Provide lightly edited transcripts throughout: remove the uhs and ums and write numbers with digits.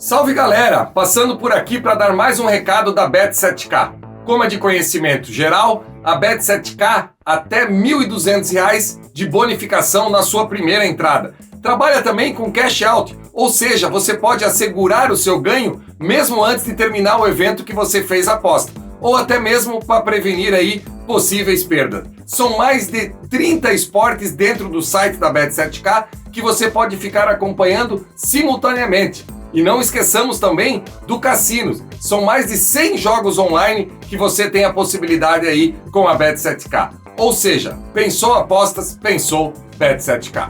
Salve galera, passando por aqui para dar mais um recado da Bet7k. Como é de conhecimento geral, a Bet7k até R$ 1.200 de bonificação na sua primeira entrada. Trabalha também com cash out, ou seja, você pode assegurar o seu ganho mesmo antes de terminar o evento que você fez a aposta, ou até mesmo para prevenir aí possíveis perdas. São mais de 30 esportes dentro do site da Bet7k que você pode ficar acompanhando simultaneamente. E não esqueçamos também do cassino. São mais de 100 jogos online que você tem a possibilidade aí com a Bet7k. Ou seja, pensou apostas, pensou Bet7k.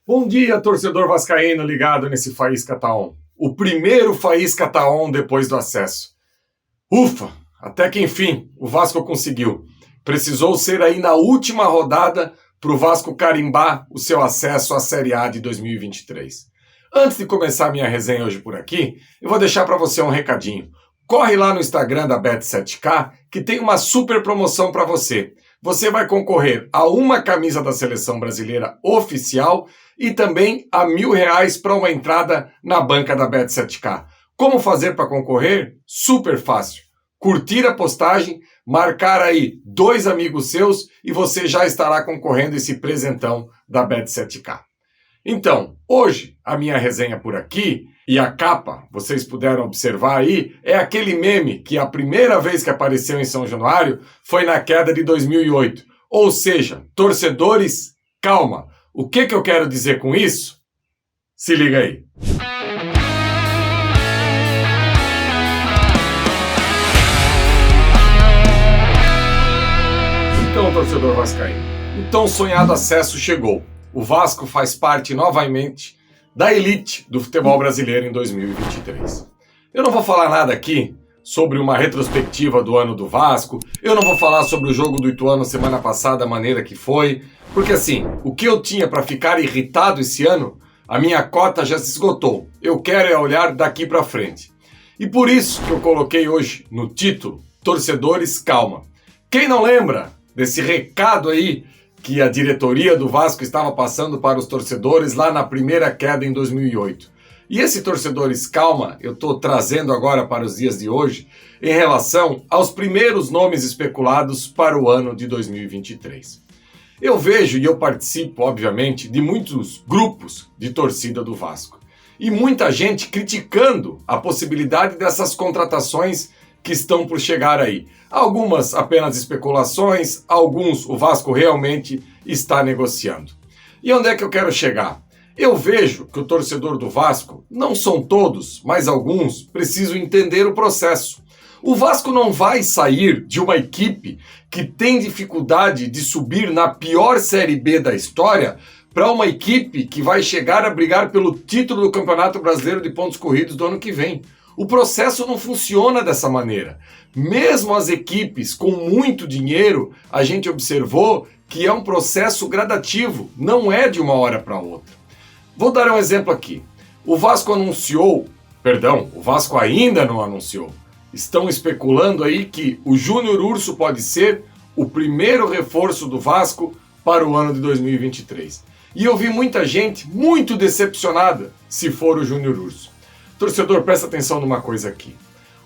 Bom dia, torcedor vascaíno ligado nesse Faísca Tá On. O primeiro Faísca Tá On depois do acesso. Ufa, até que enfim o Vasco conseguiu. Precisou ser aí na última rodada para o Vasco carimbar o seu acesso à Série A de 2023. Antes de começar minha resenha hoje por aqui, eu vou deixar para você um recadinho. Corre lá no Instagram da Bet7k que tem uma super promoção para você. Você vai concorrer a uma camisa da Seleção Brasileira oficial e também a R$1.000 para uma entrada na banca da Bet7k. Como fazer para concorrer? Super fácil. Curtir a postagem, marcar aí 2 amigos seus e você já estará concorrendo esse presentão da Bet7k. Então, hoje a minha resenha por aqui e a capa, vocês puderam observar aí, é aquele meme que a primeira vez que apareceu em São Januário foi na queda de 2008. Ou seja, torcedores, calma. O que eu quero dizer com isso? Se liga aí. Então, torcedor vascaíno, o tão sonhado acesso chegou. O Vasco faz parte novamente da elite do futebol brasileiro em 2023. Eu não vou falar nada aqui sobre uma retrospectiva do ano do Vasco, eu não vou falar sobre o jogo do Ituano semana passada, a maneira que foi, porque assim, o que eu tinha para ficar irritado esse ano, a minha cota já se esgotou. Eu quero é olhar daqui para frente. E por isso que eu coloquei hoje no título, Torcedores, calma. Quem não lembra desse recado aí que a diretoria do Vasco estava passando para os torcedores lá na primeira queda em 2008. E esse torcedores calma, eu estou trazendo agora para os dias de hoje, em relação aos primeiros nomes especulados para o ano de 2023. Eu vejo e eu participo, obviamente, de muitos grupos de torcida do Vasco. E muita gente criticando a possibilidade dessas contratações que estão por chegar aí. Algumas apenas especulações, alguns o Vasco realmente está negociando. E onde é que eu quero chegar? Eu vejo que o torcedor do Vasco, não são todos, mas alguns, precisam entender o processo. O Vasco não vai sair de uma equipe que tem dificuldade de subir na pior Série B da história para uma equipe que vai chegar a brigar pelo título do Campeonato Brasileiro de Pontos Corridos do ano que vem. O processo não funciona dessa maneira. Mesmo as equipes com muito dinheiro, a gente observou que é um processo gradativo, não é de uma hora para outra. Vou dar um exemplo aqui. O Vasco ainda não anunciou. Estão especulando aí que o Júnior Urso pode ser o primeiro reforço do Vasco para o ano de 2023. E eu vi muita gente muito decepcionada se for o Júnior Urso. Torcedor, presta atenção numa coisa aqui.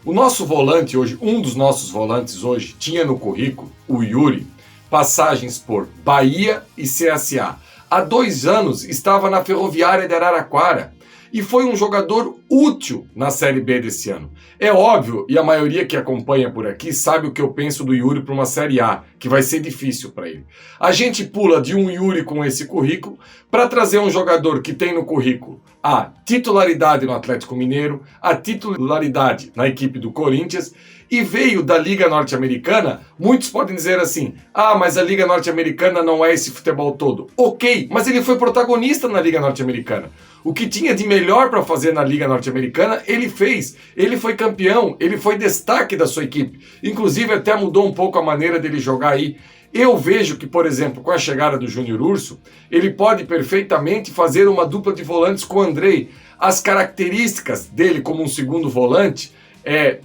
O nosso volante hoje, um dos nossos volantes hoje, tinha no currículo, o Yuri, passagens por Bahia e CSA. Há 2 anos estava na Ferroviária de Araraquara e foi um jogador útil na Série B desse ano. É óbvio, e a maioria que acompanha por aqui sabe o que eu penso do Yuri para uma Série A, que vai ser difícil para ele. A gente pula de um Yuri com esse currículo para trazer um jogador que tem no currículo a titularidade no Atlético Mineiro, a titularidade na equipe do Corinthians e veio da Liga Norte-Americana. Muitos podem dizer assim, mas a Liga Norte-Americana não é esse futebol todo. Ok, mas ele foi protagonista na Liga Norte-Americana. O que tinha de melhor para fazer na Liga Norte-Americana, ele fez. Ele foi campeão, ele foi destaque da sua equipe. Inclusive até mudou um pouco a maneira dele jogar aí. Eu vejo que, por exemplo, com a chegada do Júnior Urso, ele pode perfeitamente fazer uma dupla de volantes com o Andrei. As características dele como um segundo volante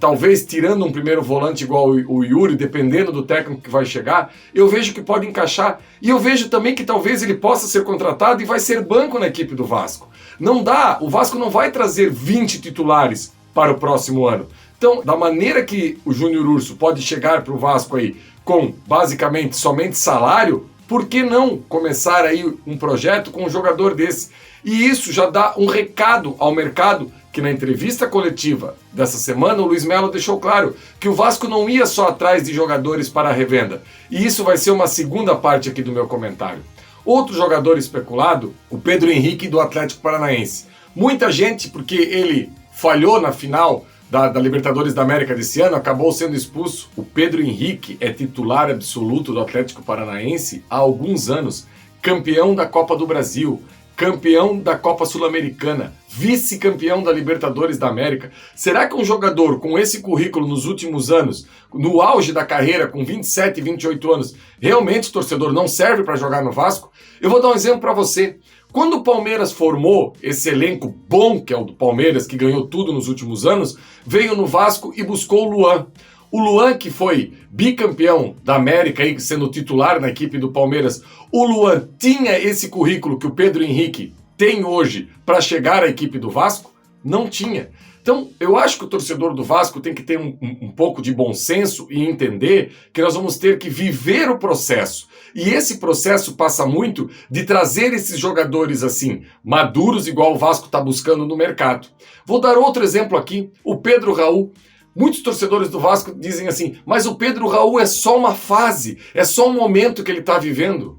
talvez tirando um primeiro volante igual o Yuri, dependendo do técnico que vai chegar, eu vejo que pode encaixar. E eu vejo também que talvez ele possa ser contratado e vai ser banco na equipe do Vasco. Não dá, o Vasco não vai trazer 20 titulares para o próximo ano. Então, da maneira que o Júnior Urso pode chegar para o Vasco aí com, basicamente, somente salário, por que não começar aí um projeto com um jogador desse? E isso já dá um recado ao mercado, que na entrevista coletiva dessa semana o Luiz Melo deixou claro que o Vasco não ia só atrás de jogadores para a revenda. E isso vai ser uma segunda parte aqui do meu comentário. Outro jogador especulado, o Pedro Henrique do Atlético Paranaense. Muita gente, porque ele falhou na final da Libertadores da América desse ano, acabou sendo expulso. O Pedro Henrique é titular absoluto do Atlético Paranaense há alguns anos, campeão da Copa do Brasil, campeão da Copa Sul-Americana, vice-campeão da Libertadores da América. Será que um jogador com esse currículo nos últimos anos, no auge da carreira, com 27, 28 anos, realmente o torcedor não serve para jogar no Vasco? Eu vou dar um exemplo para você. Quando o Palmeiras formou esse elenco bom, que é o do Palmeiras, que ganhou tudo nos últimos anos, veio no Vasco e buscou o Luan. O Luan, que foi bicampeão da América, aí, sendo titular na equipe do Palmeiras, o Luan tinha esse currículo que o Pedro Henrique tem hoje para chegar à equipe do Vasco? Não tinha. Então, eu acho que o torcedor do Vasco tem que ter um pouco de bom senso e entender que nós vamos ter que viver o processo. E esse processo passa muito de trazer esses jogadores assim, maduros, igual o Vasco está buscando no mercado. Vou dar outro exemplo aqui, o Pedro Raul. Muitos torcedores do Vasco dizem assim, mas o Pedro Raul é só uma fase, é só um momento que ele está vivendo.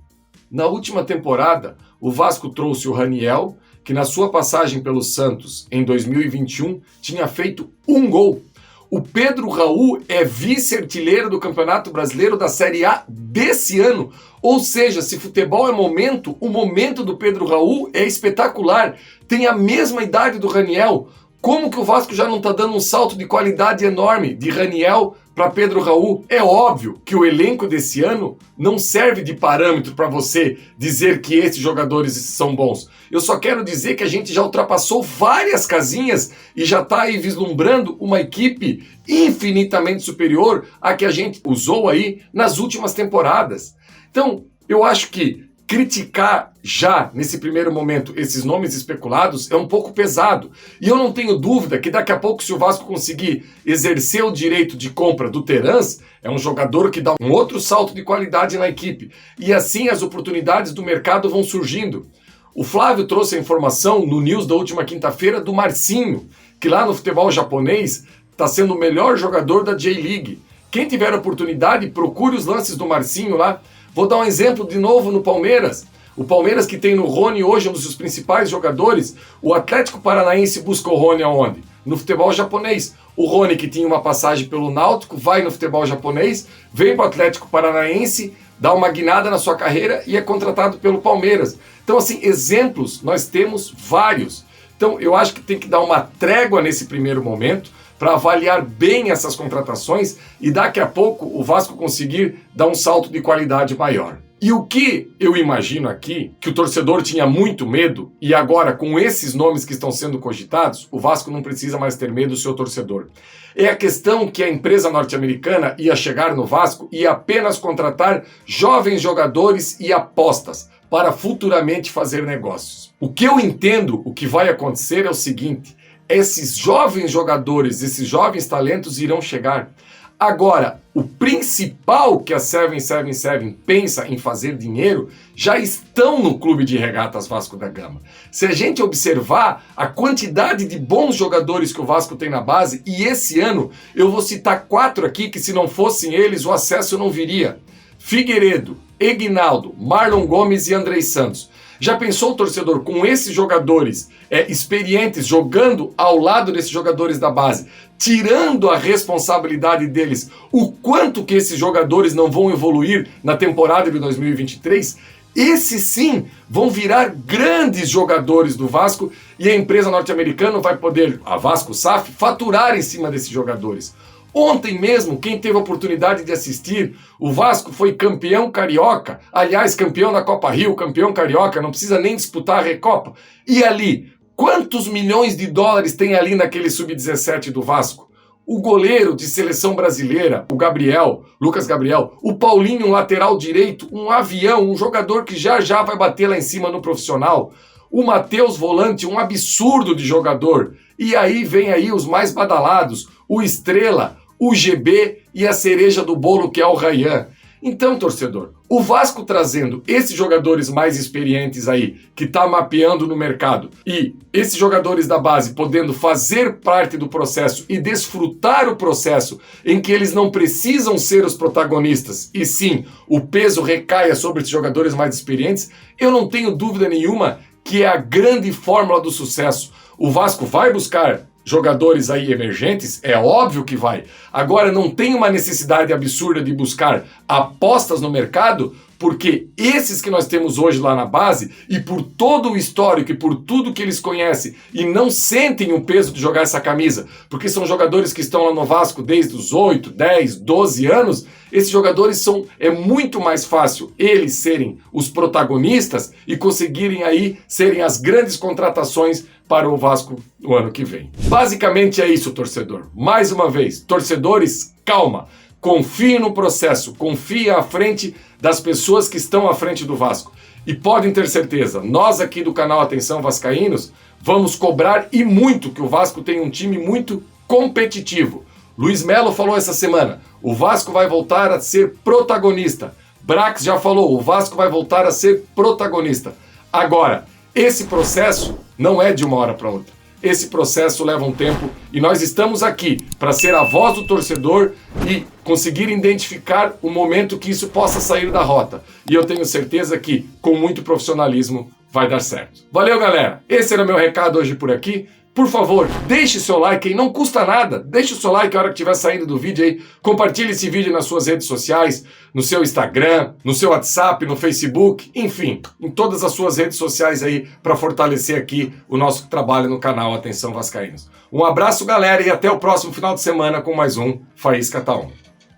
Na última temporada, o Vasco trouxe o Raniel, que na sua passagem pelo Santos em 2021 tinha feito um gol. O Pedro Raul é vice-artilheiro do Campeonato Brasileiro da Série A desse ano. Ou seja, se futebol é momento, o momento do Pedro Raul é espetacular. Tem a mesma idade do Raniel. Como que o Vasco já não está dando um salto de qualidade enorme de Raniel para Pedro Raul? É óbvio que o elenco desse ano não serve de parâmetro para você dizer que esses jogadores são bons. Eu só quero dizer que a gente já ultrapassou várias casinhas e já está aí vislumbrando uma equipe infinitamente superior à que a gente usou aí nas últimas temporadas. Então, eu acho que criticar já, nesse primeiro momento, esses nomes especulados é um pouco pesado. E eu não tenho dúvida que daqui a pouco, se o Vasco conseguir exercer o direito de compra do Terans, é um jogador que dá um outro salto de qualidade na equipe. E assim as oportunidades do mercado vão surgindo. O Flávio trouxe a informação no news da última quinta-feira do Marcinho, que lá no futebol japonês está sendo o melhor jogador da J-League. Quem tiver a oportunidade, procure os lances do Marcinho lá. Vou dar um exemplo de novo no Palmeiras. O Palmeiras, que tem no Rony hoje um dos seus principais jogadores, o Atlético Paranaense busca o Rony aonde? No futebol japonês. O Rony, que tinha uma passagem pelo Náutico, vai no futebol japonês, vem para o Atlético Paranaense, dá uma guinada na sua carreira e é contratado pelo Palmeiras. Então, assim, exemplos nós temos vários. Então, eu acho que tem que dar uma trégua nesse primeiro momento, para avaliar bem essas contratações e daqui a pouco o Vasco conseguir dar um salto de qualidade maior. E o que eu imagino aqui, que o torcedor tinha muito medo, e agora com esses nomes que estão sendo cogitados, o Vasco não precisa mais ter medo do seu torcedor. É a questão que a empresa norte-americana ia chegar no Vasco e apenas contratar jovens jogadores e apostas para futuramente fazer negócios. O que eu entendo, o que vai acontecer é o seguinte: esses jovens jogadores, esses jovens talentos irão chegar. Agora, o principal que a 777 pensa em fazer dinheiro já estão no Clube de Regatas Vasco da Gama. Se a gente observar a quantidade de bons jogadores que o Vasco tem na base, e esse ano eu vou citar 4 aqui que se não fossem eles o acesso não viria. Figueiredo, Eginaldo, Marlon Gomes e Andrei Santos. Já pensou o torcedor com esses jogadores experientes jogando ao lado desses jogadores da base, tirando a responsabilidade deles, o quanto que esses jogadores não vão evoluir na temporada de 2023? Esses sim vão virar grandes jogadores do Vasco e a empresa norte-americana vai poder, a Vasco SAF, faturar em cima desses jogadores. Ontem mesmo, quem teve a oportunidade de assistir, o Vasco foi campeão carioca, aliás, campeão da Copa Rio, campeão carioca, não precisa nem disputar a Recopa. E ali, quantos milhões de dólares tem ali naquele sub-17 do Vasco? o goleiro de seleção brasileira, o Gabriel, Lucas Gabriel, o Paulinho, um lateral direito, um avião, um jogador que já já vai bater lá em cima no profissional, o Matheus Volante, um absurdo de jogador, e aí vem aí os mais badalados, o Estrela, o GB e a cereja do bolo que é o Ryan. Então, torcedor, o Vasco trazendo esses jogadores mais experientes aí, que tá mapeando no mercado, e esses jogadores da base podendo fazer parte do processo e desfrutar o processo em que eles não precisam ser os protagonistas, e sim, o peso recaia sobre esses jogadores mais experientes, eu não tenho dúvida nenhuma que é a grande fórmula do sucesso. O Vasco vai buscar jogadores aí emergentes? É óbvio que vai. Agora, não tem uma necessidade absurda de buscar apostas no mercado, porque esses que nós temos hoje lá na base, e por todo o histórico e por tudo que eles conhecem, e não sentem o peso de jogar essa camisa, porque são jogadores que estão lá no Vasco desde os 8, 10, 12 anos, esses jogadores é muito mais fácil eles serem os protagonistas e conseguirem aí serem as grandes contratações para o Vasco no ano que vem. Basicamente é isso, torcedor. Mais uma vez, torcedores, calma. Confie no processo, confie à frente das pessoas que estão à frente do Vasco. E podem ter certeza, nós aqui do canal Atenção Vascaínos vamos cobrar e muito que o Vasco tenha um time muito competitivo. Luiz Melo falou essa semana, o Vasco vai voltar a ser protagonista. Brax já falou, o Vasco vai voltar a ser protagonista. Agora, esse processo não é de uma hora para outra. Esse processo leva um tempo e nós estamos aqui para ser a voz do torcedor e conseguir identificar o momento que isso possa sair da rota. E eu tenho certeza que, com muito profissionalismo, vai dar certo. Valeu, galera! Esse era meu recado hoje por aqui. Por favor, deixe seu like aí, não custa nada. Deixe o seu like a hora que estiver saindo do vídeo aí. Compartilhe esse vídeo nas suas redes sociais, no seu Instagram, no seu WhatsApp, no Facebook, enfim, em todas as suas redes sociais aí para fortalecer aqui o nosso trabalho no canal Atenção Vascaínos. Um abraço, galera, e até o próximo final de semana com mais um Faísca Tá On.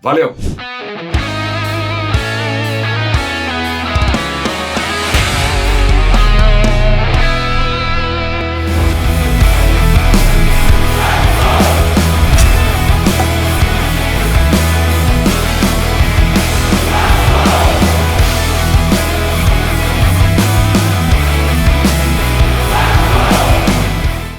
Valeu!